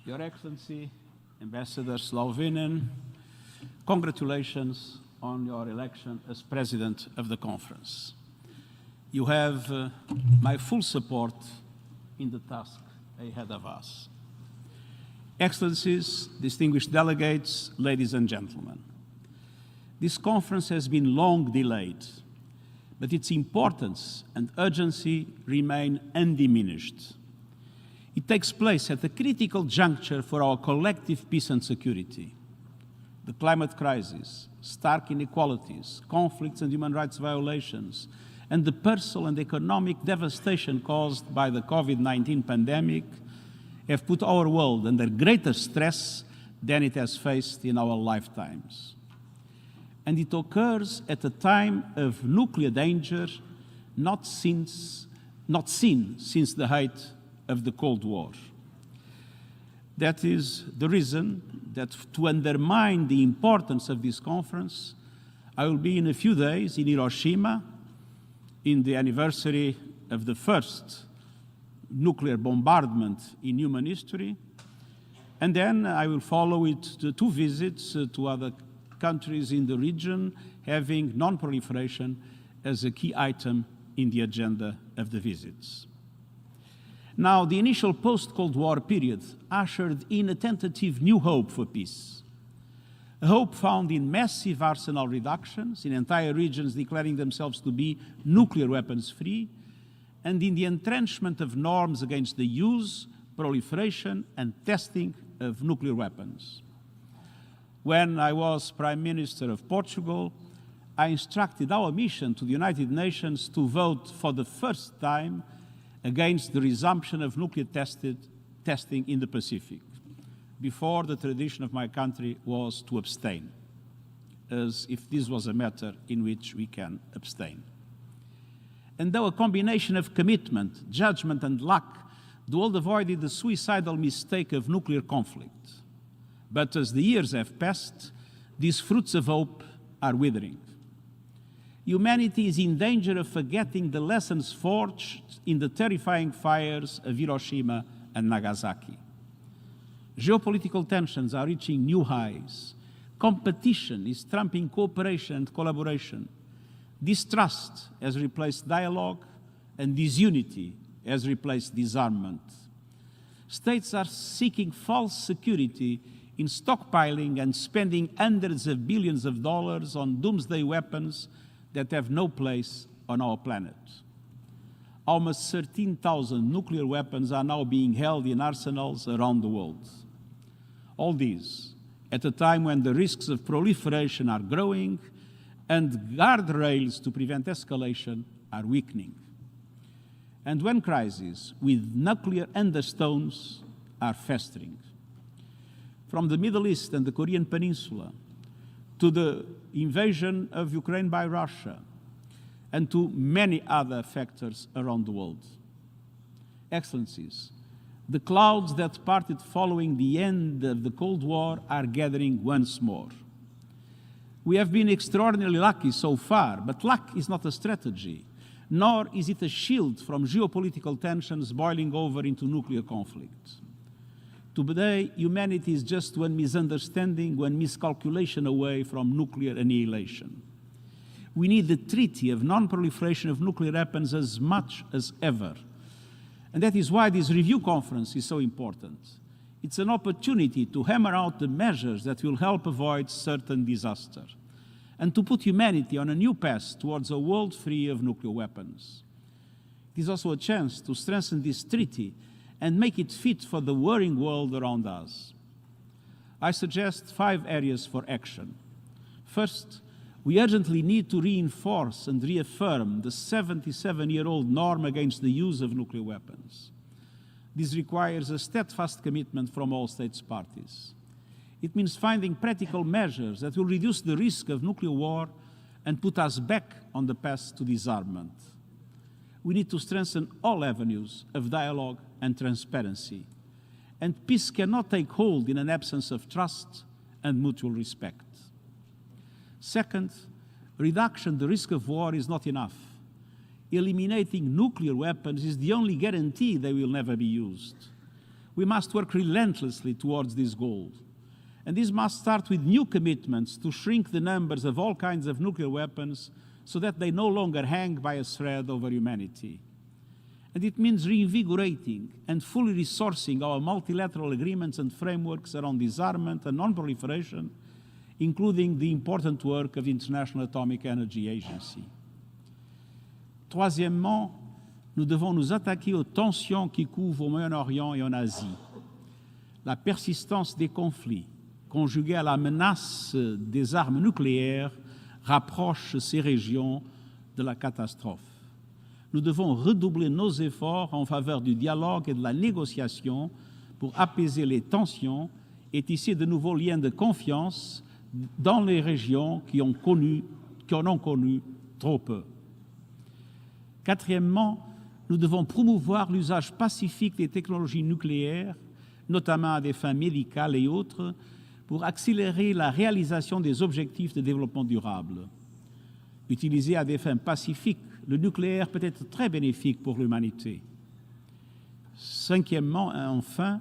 Your Excellency, Ambassador Slovenian, congratulations on your election as President of the Conference. You have my full support in the task ahead of us. Excellencies, distinguished delegates, ladies and gentlemen, this conference has been long delayed, but its importance and urgency remain undiminished. It takes place at a critical juncture for our collective peace and security. The climate crisis, stark inequalities, conflicts and human rights violations, and the personal and economic devastation caused by the COVID-19 pandemic have put our world under greater stress than it has faced in our lifetimes. And it occurs at a time of nuclear danger not seen since the height of the Cold War. That is the reason that to undermine the importance of this conference, I will be in a few days in Hiroshima in the anniversary of the first nuclear bombardment in human history. And then I will follow it to two visits to other countries in the region, having non-proliferation as a key item in the agenda of the visits. Now, the initial post-Cold War period ushered in a tentative new hope for peace. A hope found in massive arsenal reductions, in entire regions declaring themselves to be nuclear weapons-free, and in the entrenchment of norms against the use, proliferation, and testing of nuclear weapons. When I was Prime Minister of Portugal, I instructed our mission to the United Nations to vote for the first time against the resumption of nuclear testing in the Pacific. Before, the tradition of my country was to abstain, as if this was a matter in which we can abstain. And though a combination of commitment, judgment, and luck, the world avoided the suicidal mistake of nuclear conflict. But as the years have passed, these fruits of hope are withering. Humanity is in danger of forgetting the lessons forged in the terrifying fires of Hiroshima and Nagasaki. Geopolitical tensions are reaching new highs. Competition is trumping cooperation and collaboration. Distrust has replaced dialogue, and disunity has replaced disarmament. States are seeking false security in stockpiling and spending hundreds of billions of dollars on doomsday weapons that have no place on our planet. Almost 13,000 nuclear weapons are now being held in arsenals around the world. All these at a time when the risks of proliferation are growing and guardrails to prevent escalation are weakening. And when crises with nuclear undertones are festering. From the Middle East and the Korean Peninsula to the invasion of Ukraine by Russia, and to many other factors around the world. Excellencies, the clouds that parted following the end of the Cold War are gathering once more. We have been extraordinarily lucky so far, but luck is not a strategy, nor is it a shield from geopolitical tensions boiling over into nuclear conflict. Today, humanity is just one misunderstanding, one miscalculation away from nuclear annihilation. We need the treaty of non-proliferation of nuclear weapons as much as ever. And that is why this review conference is so important. It's an opportunity to hammer out the measures that will help avoid certain disaster and to put humanity on a new path towards a world free of nuclear weapons. It is also a chance to strengthen this treaty and make it fit for the warring world around us. I suggest 5 areas for action. First, we urgently need to reinforce and reaffirm the 77-year-old norm against the use of nuclear weapons. This requires a steadfast commitment from all states parties. It means finding practical measures that will reduce the risk of nuclear war and put us back on the path to disarmament. We need to strengthen all avenues of dialogue and transparency. And peace cannot take hold in an absence of trust and mutual respect. Second, reduction the risk of war is not enough. Eliminating nuclear weapons is the only guarantee they will never be used. We must work relentlessly towards this goal. And this must start with new commitments to shrink the numbers of all kinds of nuclear weapons so that they no longer hang by a thread over humanity. And it means reinvigorating and fully resourcing our multilateral agreements and frameworks around disarmament and non-proliferation, including the important work of the International Atomic Energy Agency. Troisièmement, nous devons nous attaquer aux tensions qui couvrent au Moyen-Orient et en Asie. La persistance des conflits, conjuguée à la menace des armes nucléaires, rapproche ces régions de la catastrophe. Nous devons redoubler nos efforts en faveur du dialogue et de la négociation pour apaiser les tensions et tisser de nouveaux liens de confiance dans les régions qui en ont connu trop peu. Quatrièmement, nous devons promouvoir l'usage pacifique des technologies nucléaires, notamment à des fins médicales et autres, pour accélérer la réalisation des objectifs de développement durable. Utilisé à des fins pacifiques, le nucléaire peut être très bénéfique pour l'humanité. Cinquièmement, et enfin,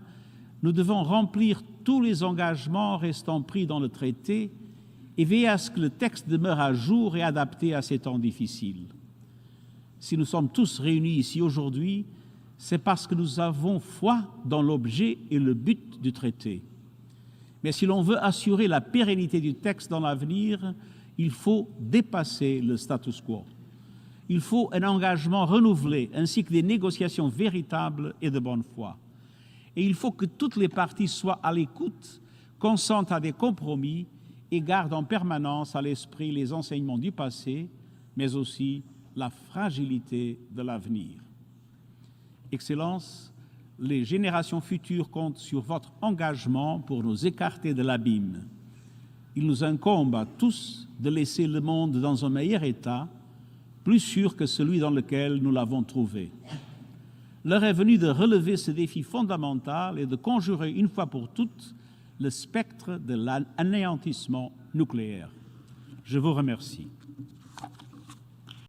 nous devons remplir tous les engagements restant pris dans le traité et veiller à ce que le texte demeure à jour et adapté à ces temps difficiles. Si nous sommes tous réunis ici aujourd'hui, c'est parce que nous avons foi dans l'objet et le but du traité. Mais si l'on veut assurer la pérennité du texte dans l'avenir, il faut dépasser le status quo. Il faut un engagement renouvelé ainsi que des négociations véritables et de bonne foi. Et il faut que toutes les parties soient à l'écoute, consentent à des compromis et gardent en permanence à l'esprit les enseignements du passé, mais aussi la fragilité de l'avenir. Excellences, les générations futures comptent sur votre engagement pour nous écarter de l'abîme. Il nous incombe à tous de laisser le monde dans un meilleur état, plus sûr que celui dans lequel nous l'avons trouvé. L'heure est venue de relever ce défi fondamental et de conjurer une fois pour toutes le spectre de l'anéantissement nucléaire. Je vous remercie.